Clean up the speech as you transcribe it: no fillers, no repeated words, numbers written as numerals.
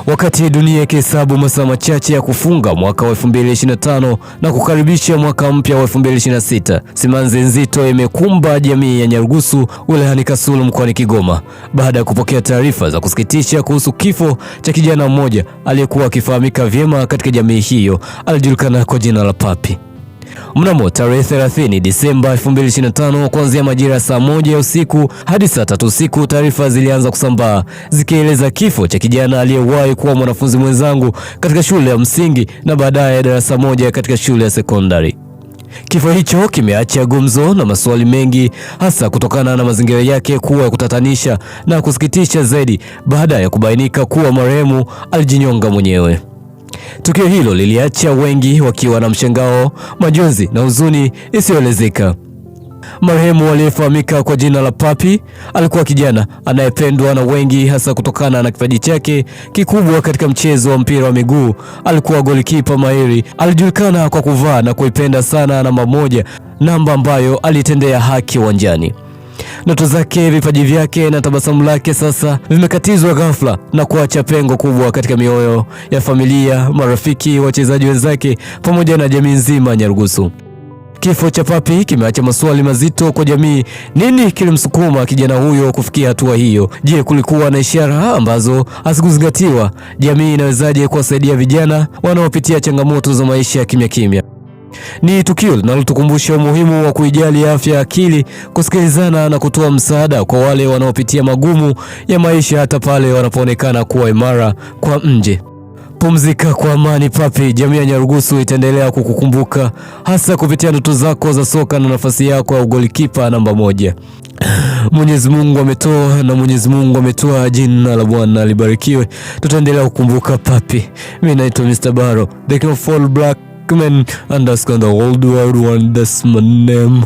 Wakati dunia ikihesabu masaa machache ya kufunga mwaka wa 2025 na kukaribisha mwaka mpya wa 2026, simanzi nzito imekumba jamii ya Nyarugusu wilayani Kasulu mkoani Kigoma baada ya kupokea taarifa za kusikitisha kuhusu kifo cha kijana mmoja aliyekuwa akifahamika vyema katika jamii hiyo, alijulikana kwa jina la Papi. Mnamo tarehe 30 Disemba 2025 kuanzia majira saa 1 ya usiku hadi saa 3 usiku, taarifa zilianza kusambaa zikieleza kifo cha kijana aliyewahi kuwa mwanafunzi mwenzangu katika shule ya msingi na baadaye darasa moja katika shule ya sekondari. Kifo hicho kimeacha gumzo na maswali mengi, hasa kutokana na mazingira yake kuwa ya kutatanisha na kusikitisha zaidi baada ya kubainika kuwa marehemu alijinyonga mwenyewe. Tukio hilo liliacha wengi wakiwa na mshangao, majonzi na huzuni isiyoelezeka. Marehemu aliyefahamika kwa jina la Papi alikuwa kijana anayependwa na wengi, hasa kutokana na kipaji chake kikubwa katika mchezo wa mpira wa miguu. Alikuwa golikipa mahiri, alijulikana kwa kuvaa na kuipenda sana namba 1, namba ambayo alitendea haki uwanjani. Ndoto zake, vipaji vyake na tabasamu lake sasa vimekatizwa ghafla na kuacha pengo kubwa katika mioyo ya familia, marafiki, wachezaji wenzake pamoja na jamii nzima Nyarugusu. Kifo cha Papi kimeacha maswali mazito kwa jamii. Nini kilimsukuma kijana huyo kufikia hatua hiyo? Je, kulikuwa na ishara ambazo hazikuzingatiwa? Jamii inawezaje kuwasaidia vijana wanaopitia changamoto za maisha ya kimya kimya? Ni tukio linalotukumbusha umuhimu wa kuijali afya ya akili, kusikilizana na kutoa msaada kwa wale wanaopitia magumu ya maisha, hata pale wanapoonekana kuwa imara kwa nje. Pumzika kwa amani Papi. Jamii ya Nyarugusu itaendelea kukukumbuka, hasa kupitia ndoto zako za soka na nafasi yako ya ugolikipa namba 1. Mwenyezi Mungu ametoa na Mwenyezi Mungu ametoa, jina la Bwana libarikiwe. Tutaendelea kukumbuka Papi. Mimi naitwa Mr. Baro, the king of all black men, _ the old world one, that's my name.